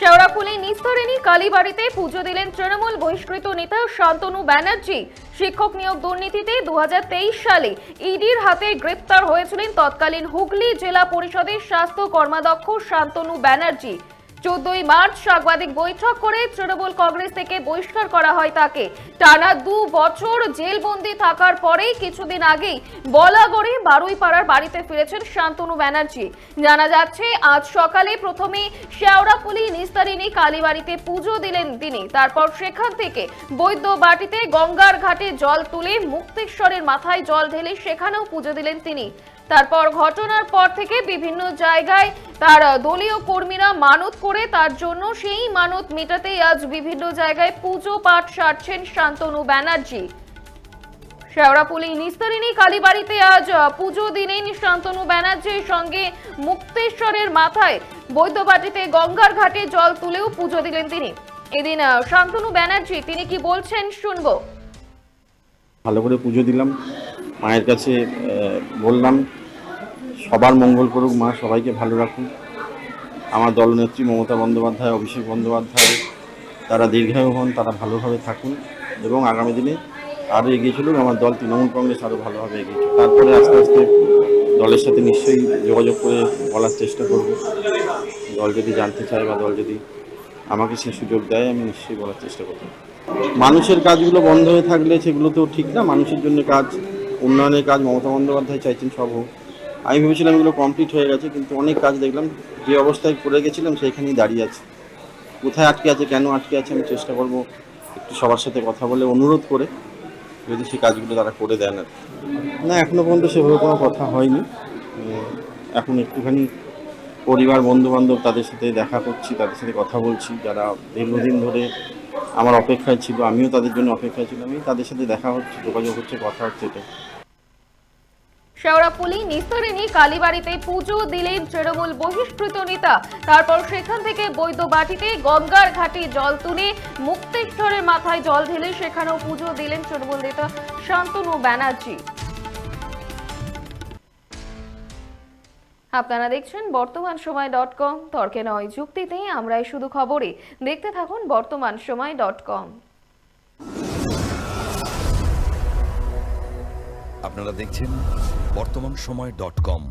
শেওড়াফুলি নিস্তরিণী কালীবাড়িতে পুজো দিলেন তৃণমূল বহিষ্কৃত নেতা শান্তনু ব্যানার্জি। শিক্ষক নিয়োগ দুর্নীতিতে 2023 সালে ইডির হাতে গ্রেপ্তার হয়েছিলেন তৎকালীন হুগলি জেলা পরিষদের স্বাস্থ্য কর্মাধ্যক্ষ শান্তনু ব্যানার্জি। 14 মার্চ সাংবাদিক বৈঠক করে তৃণমূল কংগ্রেস থেকে বহিষ্কার করা হয় তাকে। টানা 2 বছর জেলবন্দি থাকার পরেই কিছুদিন আগেই বলাগড়ে বারুইপাড়ার বাড়িতে ফিরেছেন শান্তনু ব্যানার্জি। জানা যাচ্ছে আজ সকালে প্রথমে শেওড়াফুলি নিস্তারিণী কালীবাড়িতে পুজো দিলেন তিনি। তারপর সেখান থেকে বৈদ্যবাটিতে গঙ্গার ঘাটে জল তুলে মুক্তেশ্বরের মাথায় জল ঢেলে সেখানেও পুজো দিলেন তিনি। তারপর ঘটনার পর থেকে বিভিন্ন জায়গায় তার দলীয় কর্মীরা মানত করে তার জন্য সেই মানত মেটাতেই আজ বিভিন্ন জায়গায় পুজো পাঠ সারছেন শান্তনু ব্যানার্জি। শেওড়াফুলি নিস্তারিণী কালীবাড়িতে আজ পুজো দিলেন শান্তনু ব্যানার্জির সঙ্গে মুক্তেশ্বরের মাথায় বৈদ্যবাটিতে গঙ্গার ঘাটে জল তুলেও পুজো দিলেন তিনি। এদিন শান্তনু ব্যানার্জি তিনি কি বলছেন শুনবো। ভালো করে পুজো দিলাম, মায়ের কাছে বললাম সবার মঙ্গল করুক মা, সবাইকে ভালো রাখুন। আমার দলনেত্রী মমতা বন্দ্যোপাধ্যায়, অভিষেক বন্দ্যোপাধ্যায় তারা দীর্ঘায়ু হন, তারা ভালোভাবে থাকুন এবং আগামী দিনে আরও এগিয়ে চলুক। আমার দল তৃণমূল কংগ্রেস আরও ভালোভাবে এগিয়ে চলুক। তারপরে আস্তে আস্তে দলের সাথে নিশ্চয়ই যোগাযোগ করে বলার চেষ্টা করব। দল যদি জানতে চায় বা দল যদি আমাকে সে সুযোগ দেয় আমি নিশ্চয়ই বলার চেষ্টা করব। মানুষের কাজগুলো বন্ধ হয়ে থাকলে সেগুলো তো ঠিক না। মানুষের জন্য কাজ, উন্নয়নের কাজ মমতা বন্দ্যোপাধ্যায় চাইছেন সব হোক। আমি ভেবেছিলাম এগুলো কমপ্লিট হয়ে গেছে, কিন্তু অনেক কাজ দেখলাম যে অবস্থায় পড়ে গেছিলাম সেইখানেই দাঁড়িয়ে আছে। কোথায় আটকে আছে, কেন আটকে আছে, আমি চেষ্টা করব একটু সবার সাথে কথা বলে অনুরোধ করে যদি সেই কাজগুলো তারা করে দেন। আর না, এখনও পর্যন্ত সেভাবে কোনো কথা হয়নি। এখন একটুখানি পরিবার, বন্ধুবান্ধব তাদের সাথে দেখা করছি, তাদের সাথে কথা বলছি, যারা দীর্ঘদিন ধরে আমার অপেক্ষায় ছিল, আমিও তাদের জন্য অপেক্ষায় ছিলাম। তাদের সাথে দেখা হচ্ছে, যোগাযোগ হচ্ছে, কথা হচ্ছে। এটা শেওড়াফুলি নিস্তারিণী কালীবাড়িতে পুজো দিলেন তৃণমূল বহিষ্কৃত নেতা। তারপর সেখান থেকে বৈদ্যবাটিতে গঙ্গার ঘাটে জল তুলে মুক্তেশ্বরের মাথায় জল ঢেলে সেখানেও পুজো দিলেন তৃণমূল নেতা শান্তনু ব্যানার্জি। আপনারা দেখছেন বর্তমানসময়.com। তর্কে নয় যুক্তিতে আমরাই শুধু খবরে। দেখতে থাকুন বর্তমানসময়.com। আপনারা দেখছেন বর্তমানসময়.com।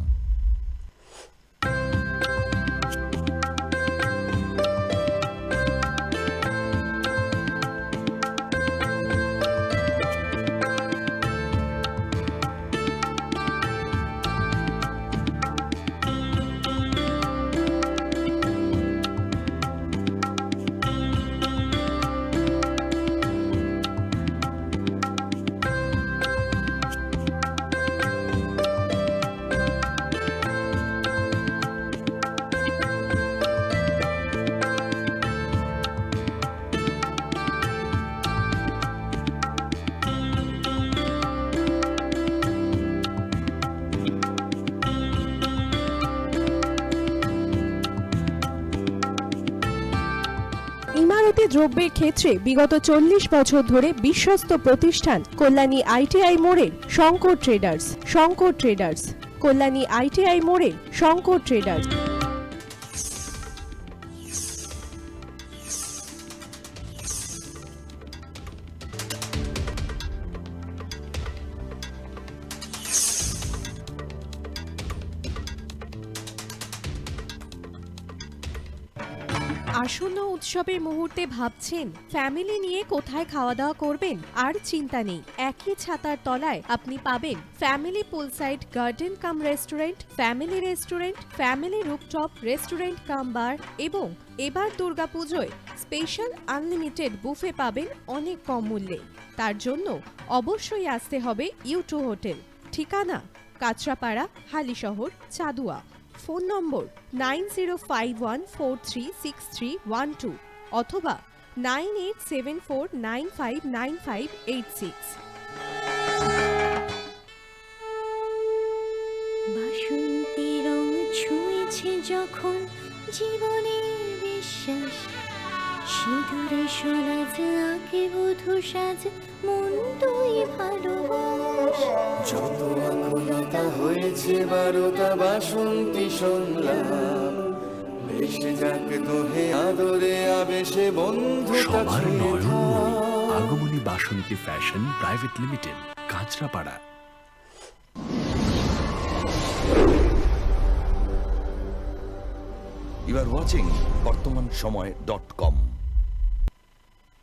ইমারতি দ্রব্যের ক্ষেত্রে বিগত 40 বছর ধরে বিশ্বস্ত প্রতিষ্ঠান কল্যাণী আইটিআই মোড়ের শঙ্কর ট্রেডার্স। কল্যাণী আইটিআই মোড়ের শঙ্কর ট্রেডার্স। আসন্ন উৎসবের মুহূর্তে ভাবছেন ফ্যামিলি নিয়ে কোথায় খাওয়া দাওয়া করবেন? আর চিন্তা নেই, একই ছাতার তলায় আপনি পাবেন family poolside garden cum restaurant, family rooftop restaurant cum bar এবং এবার দুর্গাপুজোয় স্পেশাল আনলিমিটেড বুফে পাবেন অনেক কম মূল্যে। তার জন্য অবশ্যই আসতে হবে U2 হোটেল। ঠিকানা কাঁচরাপাড়া, হালিশহর, চাদুয়া। ফোন নম্বর 9051436312 অথবা 9874959586। বাসন্তী রং ছুঁয়েছে যখন জীবনের বিশ্বাস, সিঁদুরে সরাজ আঁকে বধূ সাজ, মন তুই ভালোবাস। যত আকুলতা হয়েছে বারোটা বাসন্তী শুনলাম, এসে যাক দোহে আদরে আবেশে বন্ধুতা সবার ছুঁয়ে নয়নমণি থাক। Agomoni Basanti fashion private limited, Kanchrapara. You are watching বর্তমান সময়.com।